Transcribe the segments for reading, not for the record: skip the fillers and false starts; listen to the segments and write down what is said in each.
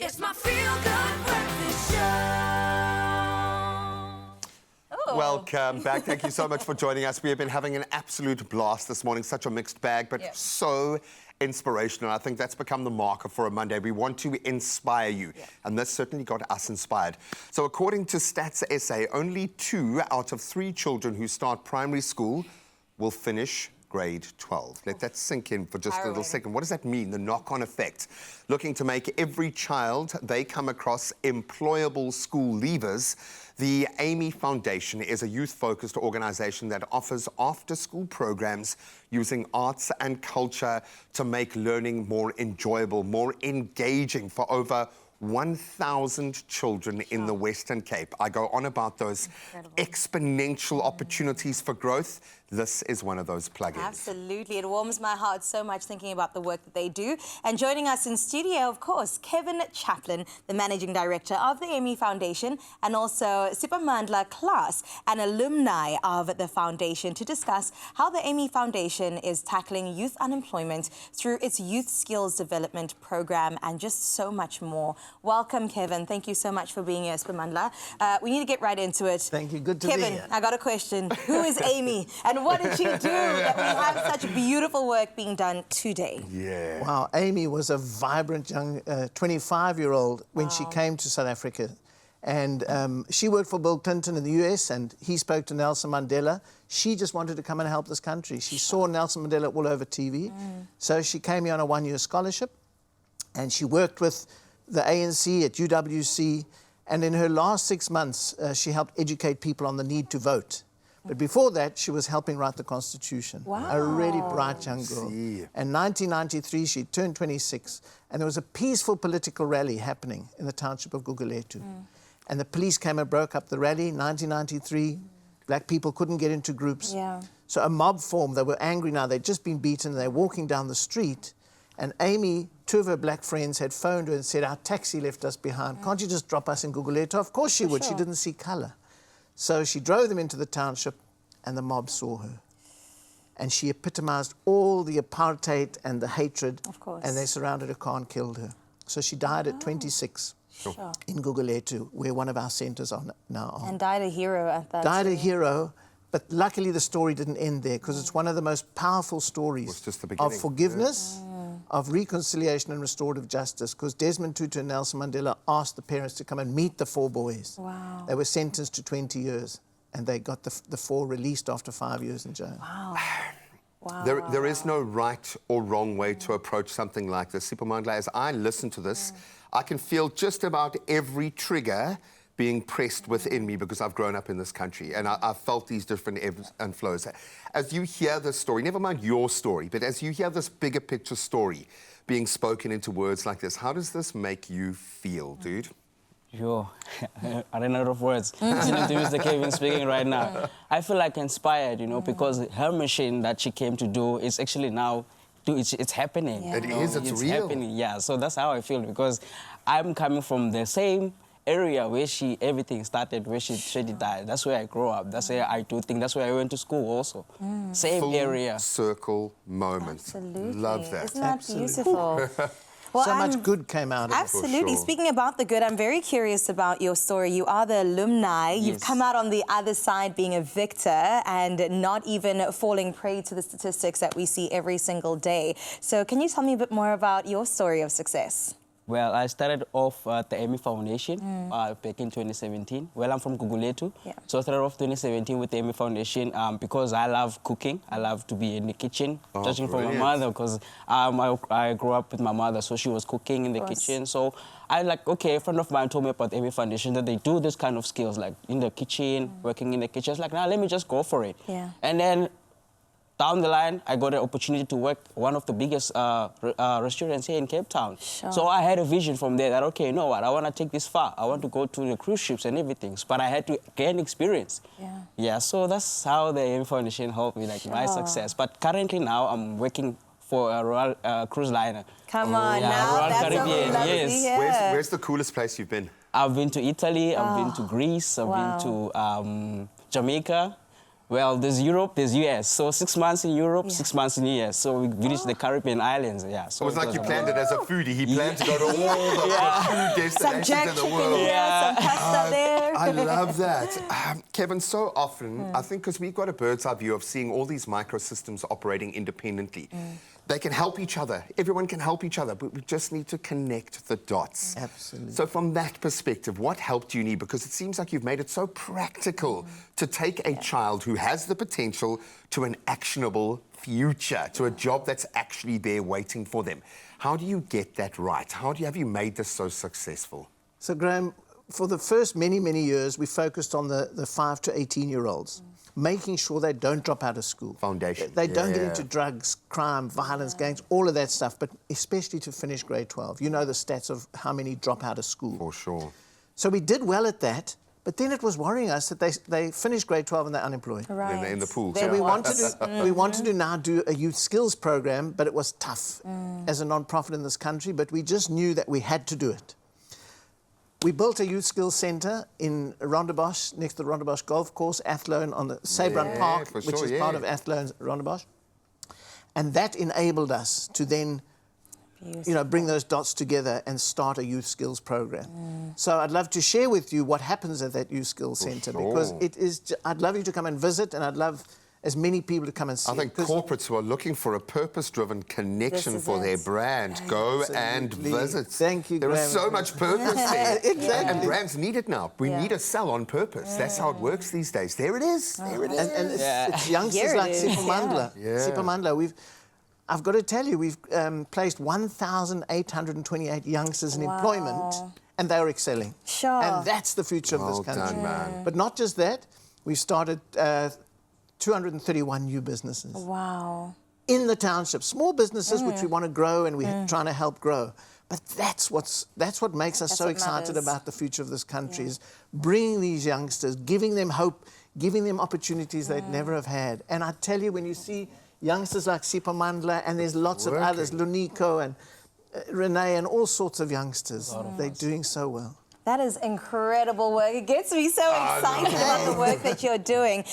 It's my feel-good breakfast show. Welcome back. Thank you so much for joining us. We have been having an absolute blast this morning. Such a mixed bag, but so inspirational. I think that's become the marker for a Monday. We want to inspire you, and this certainly got us inspired. So according to Stats SA, only 2 out of 3 children who start primary school will finish grade 12. Let that sink in for just a little second. What does that mean, the knock-on effect? Looking to make every child they come across employable school leavers, the Amy Foundation is a youth-focused organisation that offers after-school programs using arts and culture to make learning more enjoyable, more engaging for over 1,000 children in the Western Cape. I go on about those exponential opportunities for growth. This is one of those plugins. Absolutely. It warms my heart so much thinking about the work that they do. And joining us in studio, of course, Kevin Chaplin, the Managing Director of the Amy Foundation, and also Sipamandla Klaas, an alumni of the foundation, to discuss how the Amy Foundation is tackling youth unemployment through its Youth Skills Development Program and just so much more. Welcome, Kevin. Thank you so much for being here, Sipamandla. We need to get right into it. Thank you. Good to be here. Kevin, I got a question. Who is Amy? And what did she do that we have such beautiful work being done today? Yeah. Wow, Amy was a vibrant young 25-year-old when she came to South Africa. And she worked for Bill Clinton in the US, and he spoke to Nelson Mandela. She just wanted to come and help this country. She saw Nelson Mandela all over TV. So she came here on a 1-year scholarship, and she worked with the ANC at UWC. And in her last 6 months, she helped educate people on the need to vote. But before that, she was helping write the Constitution. Wow. A really bright young girl. In 1993, she turned 26, and there was a peaceful political rally happening in the township of Gugulethu. And the police came and broke up the rally. 1993, black people couldn't get into groups. So a mob formed. They were angry now. They'd just been beaten. They're walking down the street. And Amy, 2 of her black friends, had phoned her and said, our taxi left us behind. Can't you just drop us in Gugulethu? Of course she would. She didn't see colour. So she drove them into the township, and the mob saw her. And she epitomised all the apartheid and the hatred. Of course. And they surrounded her car and killed her. So she died at 26 in Gugulethu, where one of our centres are now. And died a hero at that. Died a hero, but luckily the story didn't end there, because it's one of the most powerful stories of forgiveness, of reconciliation and restorative justice, because Desmond Tutu and Nelson Mandela asked the parents to come and meet the 4 boys. Wow. They were sentenced to 20 years, and they got the 4 released after 5 years in jail. Wow. Wow. There is no right or wrong way to approach something like this. Sipamandla, as I listen to this, I can feel just about every trigger being pressed within me, because I've grown up in this country and I've felt these different ebbs and flows. As you hear this story, never mind your story, but as you hear this bigger picture story being spoken into words like this, how does this make you feel, dude? Yo, I ran out of words. Listening to Mr. Kevin speaking right now, I feel like inspired, you know, because her mission that she came to do is actually now, it's happening. It is, it's real. Happening, yeah. So that's how I feel, because I'm coming from the same area where everything started, where she died. That's where I grew up. That's where I do things. That's where I went to school also. Same Full area. circle moment. Absolutely. Love that. Isn't that beautiful? Well, so much good came out of it. Absolutely. Speaking about the good, I'm very curious about your story. You are the alumni. You've come out on the other side being a victor and not even falling prey to the statistics that we see every single day. So can you tell me a bit more about your story of success? Well, I started off at the Amy Foundation back in 2017. Well, I'm from Gugulethu. So I started off 2017 with the Amy Foundation because I love cooking. I love to be in the kitchen, judging from my mother, because I grew up with my mother, so she was cooking in the kitchen. So I a friend of mine told me about the Amy Foundation, that they do this kind of skills, like in the kitchen, working in the kitchen. I was like, now let me just go for it. And then down the line, I got an opportunity to work one of the biggest restaurants here in Cape Town. So I had a vision from there that, okay, you know what, I want to take this far. I want to go to the cruise ships and everything, but I had to gain experience. So that's how the Amy Foundation helped me, like my success. But currently now, I'm working for a Royal cruise liner. Come on, now Royal that's Caribbean, yes. Where's the coolest place you've been? I've been to Italy, I've been to Greece, I've been to Jamaica. Well, there's Europe, there's US. So 6 months in Europe, 6 months in US. So we reached the Caribbean islands. Yeah. So It was like you planned it as a foodie. He planned to go to all the food Some destinations jerk in the chicken world. here, some pasta there. I love that. Kevin, so often, I think because we've got a bird's eye view of seeing all these microsystems operating independently, they can help each other. Everyone can help each other, but we just need to connect the dots. Absolutely. So from that perspective, what help do you need? Because it seems like you've made it so practical to take a child who has the potential to an actionable future, to a job that's actually there waiting for them. How do you get that right? Have you made this so successful? So, Graham, for the first many, many years, we focused on the 5 to 18-year-olds, making sure they don't drop out of school. Foundation. They don't get into drugs, crime, violence, gangs, all of that stuff, but especially to finish grade 12. You know the stats of how many drop out of school. For sure. So we did well at that, but then it was worrying us that they finished grade 12 and they're unemployed. Right. In the pool. They So we want- wanted to now do a youth skills program, but it was tough as a non-profit in this country, but we just knew that we had to do it. We built a youth skills centre in Rondebosch, next to the Rondebosch golf course, Athlone, on the Sabron Park, for which sure, is part of Athlone's Rondebosch. And that enabled us to then bring those dots together and start a youth skills program. So I'd love to share with you what happens at that youth skills centre, because it is. I'd love you to come and visit, and I'd love as many people to come and see. I think corporates who are looking for a purpose-driven connection This is for their it. brand, go and Absolutely. visit. Thank you, There is Graham. so much purpose there. Exactly. And brands need it now. We Yeah. need to sell on purpose. That's how it works these days. There it is. There it is. And it's youngsters Here it like is, Sipho Mandla. yeah. Sipho Mandla, I've got to tell you, we've placed 1,828 youngsters in employment, and they're excelling. Sure. And that's the future of Well this country. done, man. But not just that, we've started 231 new businesses Wow. in the township. Small businesses which we want to grow and we're trying to help grow. But that's what makes us That's so what excited matters. about the future of this country, is bringing these youngsters, giving them hope, giving them opportunities they'd never have had. And I tell you, when you see youngsters like Sipho Mandla, and there's lots of others, Luniko and Renee and all sorts of youngsters, they're doing so well. That is incredible work. It gets me so excited about the work that you're doing.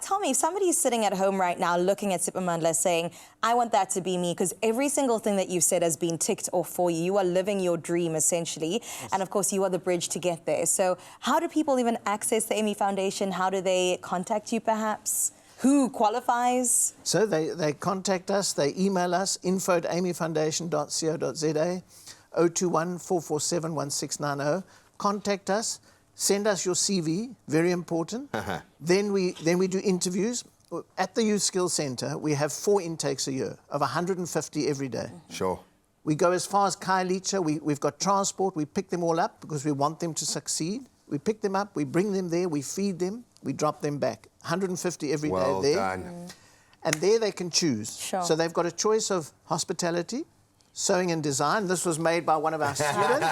Tell me, if somebody's sitting at home right now looking at Sipho Mandla saying, I want that to be me, because every single thing that you've said has been ticked off for you. You are living your dream, essentially. Yes. And, of course, you are the bridge to get there. So how do people even access the Amy Foundation? How do they contact you, perhaps? Who qualifies? So they contact us, they email us, info@amyfoundation.co.za, 021-447-1690. Contact us, send us your CV, very important. Then we do interviews. At the Youth Skills Centre, we have 4 intakes a year of 150 every day. Sure. We go as far as Khayelitsha. We've got transport. We pick them all up because we want them to succeed. We pick them up, we bring them there, we feed them, we drop them back. 150 every Well day there. done. And there they can choose. Sure. So they've got a choice of hospitality, sewing and design. This was made by one of our students.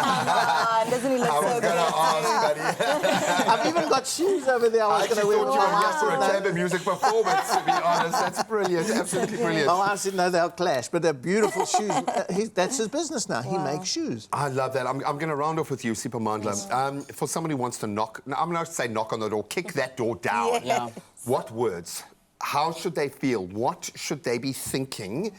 Doesn't he look I so was good? going to ask, buddy. I've even got shoes over there. I I was actually going to thought wear. you were here for a No. chamber music performance, to be honest. That's brilliant. Absolutely brilliant. My wife said, no, they'll clash, but they're beautiful shoes. That's his business now. He makes shoes. I love that. I'm going to round off with you, Sipho Mandla. For somebody who wants to knock, I'm going to say knock on the door, kick that door down. Yeah. What words? How should they feel? What should they be thinking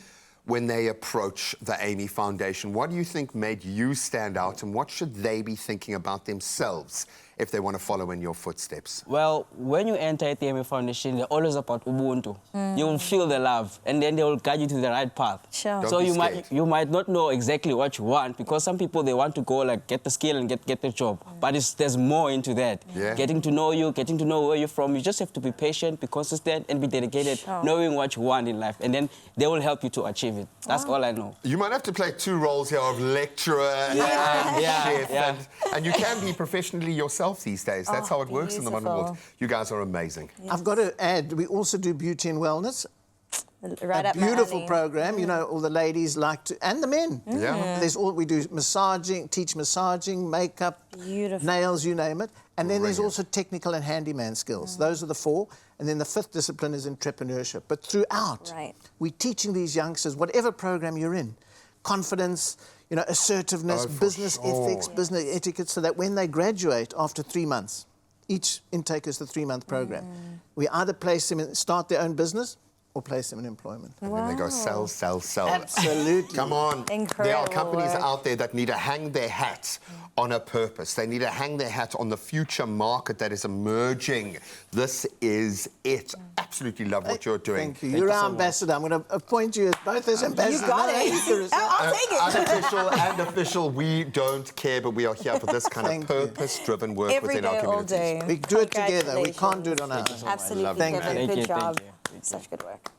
when they approach the Amy Foundation? What do you think made you stand out, and what should they be thinking about themselves if they want to follow in your footsteps? Well, when you enter at the Amy Foundation, they're always about Ubuntu. You will feel the love, and then they will guide you to the right path. Sure. Don't So be you scared. might not know exactly what you want, because some people, they want to go like get the skill and get the job. But there's more into that. Yeah. Getting to know you, getting to know where you're from. You just have to be patient, be consistent, and be dedicated, knowing what you want in life, and then they will help you to achieve it. That's all I know. You might have to play 2 roles here of lecturer and chef, and you can be professionally yourself these days. That's how it works in the modern world. beautiful. You guys are amazing. I've got to add, we also do beauty and wellness. Right A up my beautiful alley. program. You know, all the ladies like to, and the men. Yeah. There's all we do: massaging, teach massaging, makeup, Beautiful. nails, you name it. And then there's Brilliant. also technical and handyman skills. Those are the 4. And then the 5th discipline is entrepreneurship. But throughout, Right. we're teaching these youngsters, whatever program you're in, confidence, assertiveness, Oh, for business sure. ethics, business etiquette, so that when they graduate after 3 months, each intake is the 3-month program. We either place them in, start their own business or place them in employment. And then they go sell, sell, sell. Absolutely. Come on. There are Incredible companies work. out there that need to hang their hat on a purpose. They need to hang their hat on the future market that is emerging. This is it. Absolutely love what you're doing. Thank you. You're our ambassador. I'm going to appoint you as both as ambassadors. You got No, it. you're a- I'll take it. Unofficial and official, we don't care, but we are here for this kind of Thank you. purpose-driven work Every within our day, all communities. day. We do it together. We can't do it on our own. Absolutely, Thank Kevin. you. Good Thank you, job. thank you. Such good work.